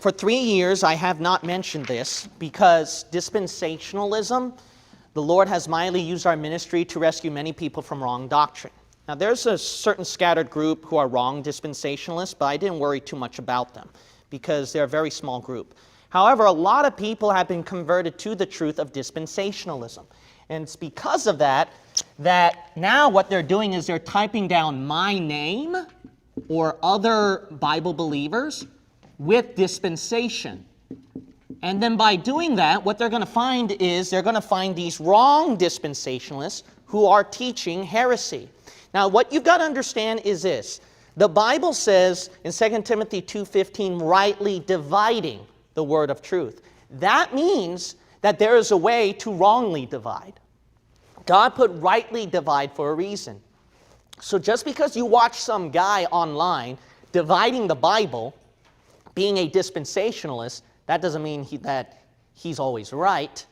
for 3 years, I have not mentioned this because dispensationalism, the Lord has mightily used our ministry to rescue many people from wrong doctrine. Now, there's a certain scattered group who are wrong dispensationalists, but I didn't worry too much about them because they're a very small group. However, a lot of people have been converted to the truth of dispensationalism. And it's because of that now what they're doing is they're typing down my name or other Bible believers with dispensation. And then by doing that, what they're going to find is they're going to find these wrong dispensationalists who are teaching heresy. Now, what you've got to understand is this. The Bible says in 2 Timothy 2:15, rightly dividing the word of truth. That means that there is a way to wrongly divide. God put rightly divide for a reason. So just because you watch some guy online dividing the Bible, being a dispensationalist, that doesn't mean that he's always right.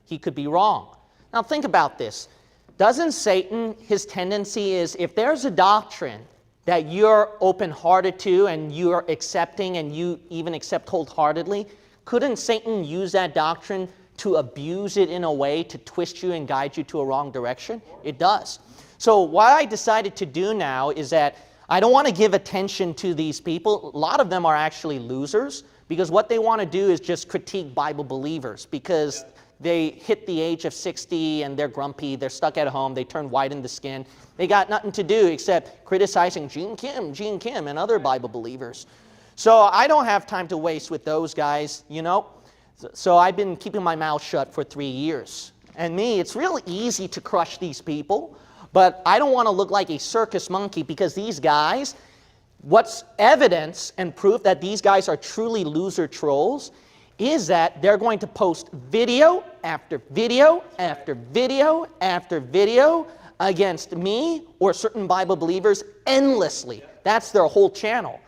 He could be wrong. Now think about this. Doesn't Satan, his tendency is if there's a doctrine that you're open-hearted to and you're accepting and you even accept wholeheartedly, couldn't Satan use that doctrine to abuse it in a way to twist you and guide you to a wrong direction? It does. So what I decided to do now is that I don't want to give attention to these people. A lot of them are actually losers because what they want to do is just critique Bible believers because they hit the age of 60 and they're grumpy, they're stuck at home, they turn white in the skin. They got nothing to do except criticizing Gene Kim, and other Bible believers. So I don't have time to waste with those guys, you know. So I've been keeping my mouth shut for 3 years. And it's really easy to crush these people, but I don't want to look like a circus monkey because these guys, what's evidence and proof that these guys are truly loser trolls is that they're going to post video after video after video after video against me or certain Bible believers endlessly. That's their whole channel.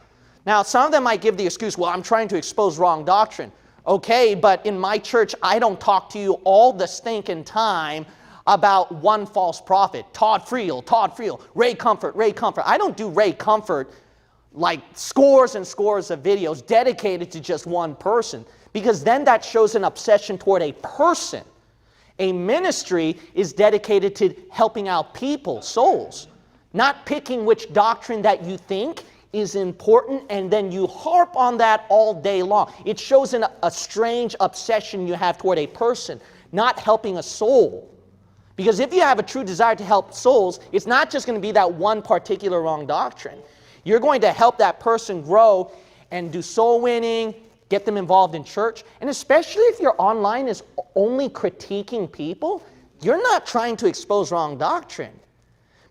Now, some of them might give the excuse, well, I'm trying to expose wrong doctrine. Okay, but in my church, I don't talk to you all the stinking time about one false prophet. Todd Friel, Ray Comfort. I don't do Ray Comfort like scores and scores of videos dedicated to just one person, because then that shows an obsession toward a person. A ministry is dedicated to helping out people, souls, not picking which doctrine that you think is important and then you harp on that all day long. It shows a strange obsession you have toward a person, not helping a soul. Because if you have a true desire to help souls, it's not just going to be that one particular wrong doctrine. You're going to help that person grow and do soul winning, get them involved in church. And especially if your online is only critiquing people, you're not trying to expose wrong doctrine.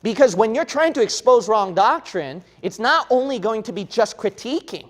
Because when you're trying to expose wrong doctrine, it's not only going to be just critiquing.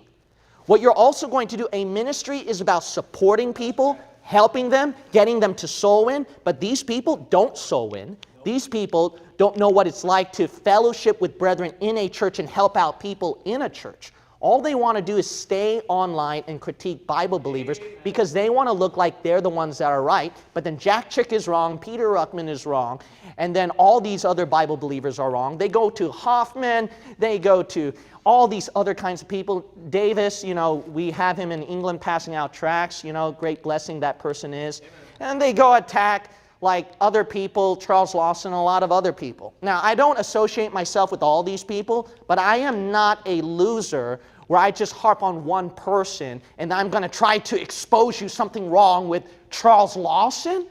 What you're also going to do, a ministry is about supporting people, helping them, getting them to soul win. But these people don't soul win. These people don't know what it's like to fellowship with brethren in a church and help out people in a church. All they want to do is stay online and critique Bible believers because they want to look like they're the ones that are right. But then Jack Chick is wrong, Peter Ruckman is wrong, and then all these other Bible believers are wrong. They go to Hoffman, they go to all these other kinds of people. Davis, you know, we have him in England passing out tracts, you know, great blessing that person is. And they go attack like other people, Charles Lawson, a lot of other people. Now, I don't associate myself with all these people, but I am not a loser where I just harp on one person and I'm going to try to expose you something wrong with Charles Lawson.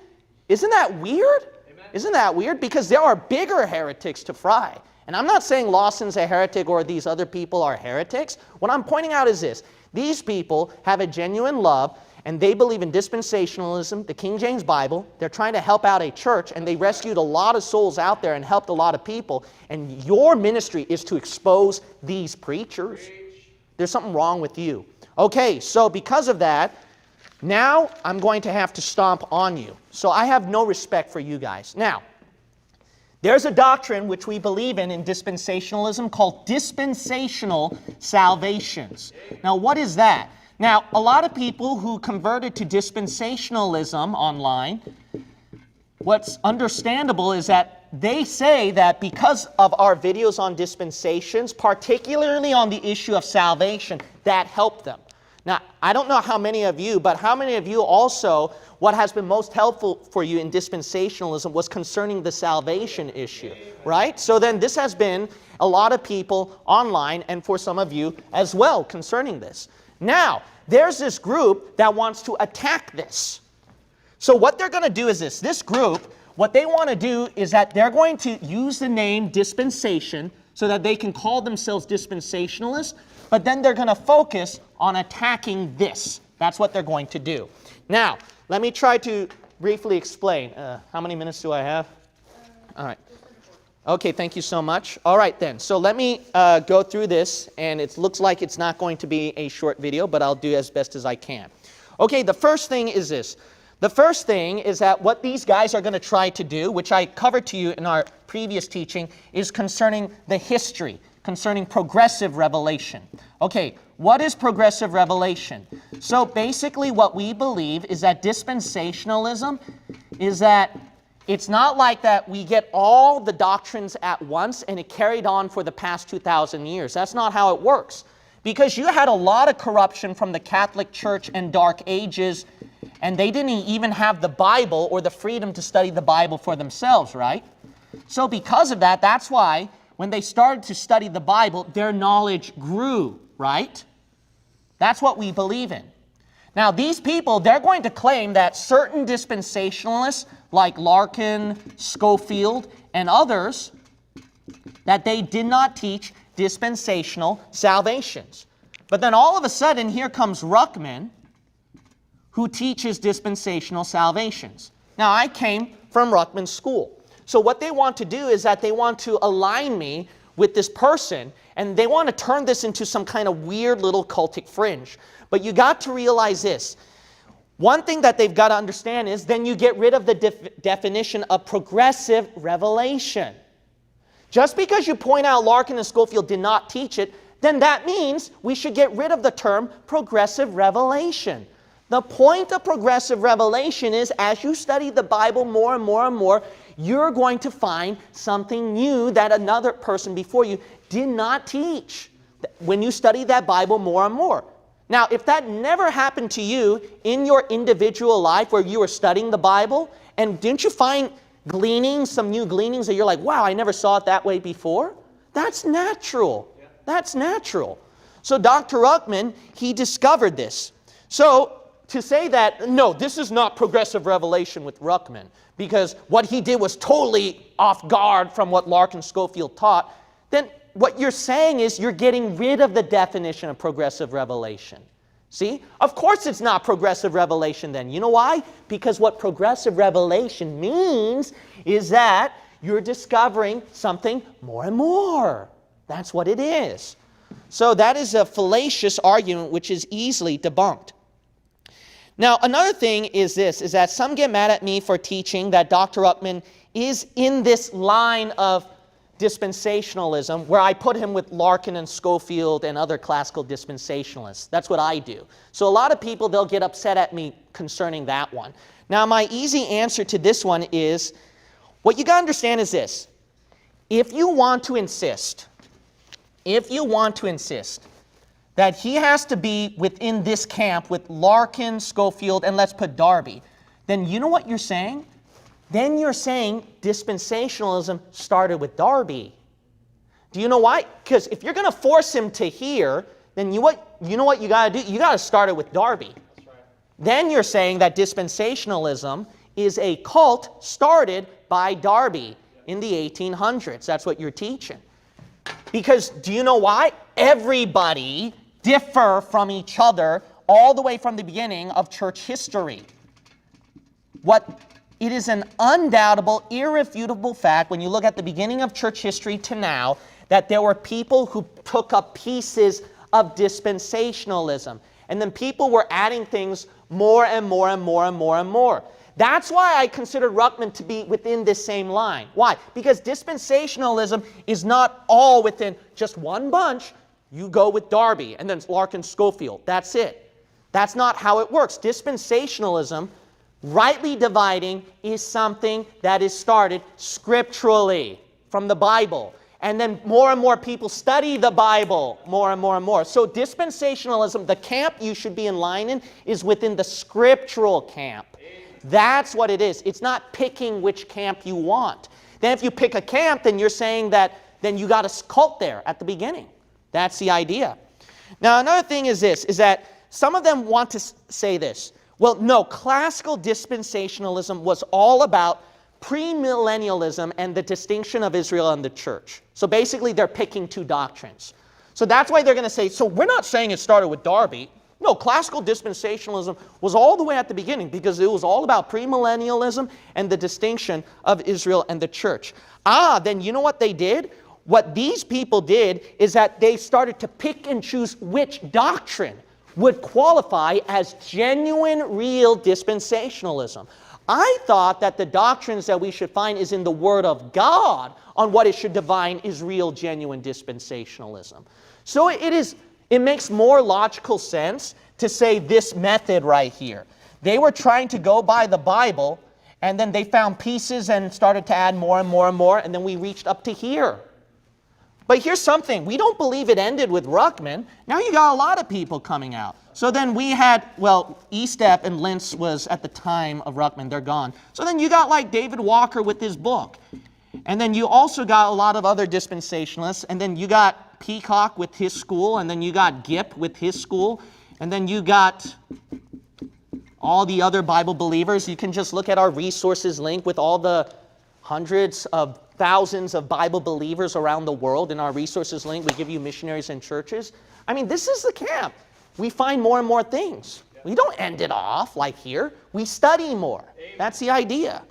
Isn't that weird? Amen. Isn't that weird? Because there are bigger heretics to fry. And I'm not saying Lawson's a heretic or these other people are heretics. What I'm pointing out is this. These people have a genuine love and they believe in dispensationalism, the King James Bible. They're trying to help out a church, and they rescued a lot of souls out there and helped a lot of people. And your ministry is to expose these preachers. There's something wrong with you. Okay, so because of that, now I'm going to have to stomp on you. So I have no respect for you guys. Now, there's a doctrine which we believe in dispensationalism called dispensational salvations. Now, what is that? Now, a lot of people who converted to dispensationalism online, what's understandable is that they say that because of our videos on dispensations, particularly on the issue of salvation, that helped them. Now, I don't know how many of you, but how many of you also, what has been most helpful for you in dispensationalism was concerning the salvation issue, right? So then this has been a lot of people online, and for some of you as well, concerning this. Now, there's this group that wants to attack this. So what they're going to do is this. This group, what they want to do is that they're going to use the name dispensation so that they can call themselves dispensationalists, but then they're going to focus on attacking this. That's what they're going to do. Now, let me try to briefly explain. How many minutes do I have? All right. Okay, thank you so much. All right then, so let me go through this, and it looks like it's not going to be a short video, but I'll do as best as I can. Okay, the first thing is this. The first thing is that what these guys are going to try to do, which I covered to you in our previous teaching, is concerning the history, concerning progressive revelation. Okay, what is progressive revelation? So basically what we believe is that dispensationalism is that it's not like that we get all the doctrines at once and it carried on for the past 2,000 years. That's not how it works. Because you had a lot of corruption from the Catholic Church in Dark Ages, and they didn't even have the Bible or the freedom to study the Bible for themselves, right? So because of that, that's why when they started to study the Bible, their knowledge grew, right? That's what we believe in. Now, these people, they're going to claim that certain dispensationalists, like Larkin, Schofield, and others, that they did not teach dispensational salvations. But then all of a sudden, here comes Ruckman, who teaches dispensational salvations. Now, I came from Ruckman's school. So what they want to do is that they want to align me with this person, and they want to turn this into some kind of weird little cultic fringe. But you got to realize this. One thing that they've got to understand is then you get rid of the definition of progressive revelation. Just because you point out Larkin and Schofield did not teach it, then that means we should get rid of the term progressive revelation. The point of progressive revelation is as you study the Bible more and more and more, you're going to find something new that another person before you did not teach when you study that Bible more and more. Now, if that never happened to you in your individual life where you were studying the Bible, and didn't you find gleanings, some new gleanings that you're like, wow, I never saw it that way before? That's natural. Yeah. That's natural. So Dr. Ruckman, he discovered this. So to say that, no, this is not progressive revelation with Ruckman, because what he did was totally off guard from what Larkin Schofield taught, then what you're saying is you're getting rid of the definition of progressive revelation. See? Of course it's not progressive revelation then. You know why? Because what progressive revelation means is that you're discovering something more and more. That's what it is. So that is a fallacious argument which is easily debunked. Now, another thing is this, is that some get mad at me for teaching that Dr. Ruckman is in this line of dispensationalism, where I put him with Larkin and Schofield and other classical dispensationalists. That's what I do. So a lot of people, they'll get upset at me concerning that one. Now, my easy answer to this one is, what you got to understand is this. If you want to insist that he has to be within this camp with Larkin, Schofield, and let's put Darby, then you know what you're saying? Then you're saying dispensationalism started with Darby. Do you know why? Because if you're going to force him to hear, then you know what you got to do? You got to start it with Darby. That's right. Then you're saying that dispensationalism is a cult started by Darby in the 1800s. That's what you're teaching. Because do you know why? Everybody differ from each other all the way from the beginning of church history. It is an undoubtable, irrefutable fact when you look at the beginning of church history to now that there were people who took up pieces of dispensationalism. And then people were adding things more and more and more and more and more. That's why I consider Ruckman to be within this same line. Why? Because dispensationalism is not all within just one bunch. You go with Darby and then Larkin Schofield. That's it. That's not how it works. Dispensationalism, rightly dividing, is something that is started scripturally from the Bible. And then more and more people study the Bible, more and more and more. So dispensationalism, the camp you should be in line in, is within the scriptural camp. That's what it is. It's not picking which camp you want. Then if you pick a camp, then you're saying that then you got a cult there at the beginning. That's the idea. Now another thing is this, is that some of them want to say this. Well, no, classical dispensationalism was all about premillennialism and the distinction of Israel and the church. So basically they're picking two doctrines. So that's why they're going to say, so we're not saying it started with Darby. No, classical dispensationalism was all the way at the beginning because it was all about premillennialism and the distinction of Israel and the church. Then you know what they did? What these people did is that they started to pick and choose which doctrine would qualify as genuine, real dispensationalism. I thought that the doctrines that we should find is in the Word of God on what it should define is real, genuine dispensationalism. So it makes more logical sense to say this method right here. They were trying to go by the Bible, and then they found pieces and started to add more and more and more, and then we reached up to here. But here's something. We don't believe it ended with Ruckman. Now you got a lot of people coming out. So then we had, well, Estep and Lentz was at the time of Ruckman. They're gone. So then you got like David Walker with his book. And then you also got a lot of other dispensationalists. And then you got Peacock with his school. And then you got Gipp with his school. And then you got all the other Bible believers. You can just look at our resources link with all the hundreds of thousands of Bible believers around the world. In our resources link, we give you missionaries and churches. I mean, this is the camp. We find more and more things. We don't end it off like here. We study more. That's the idea.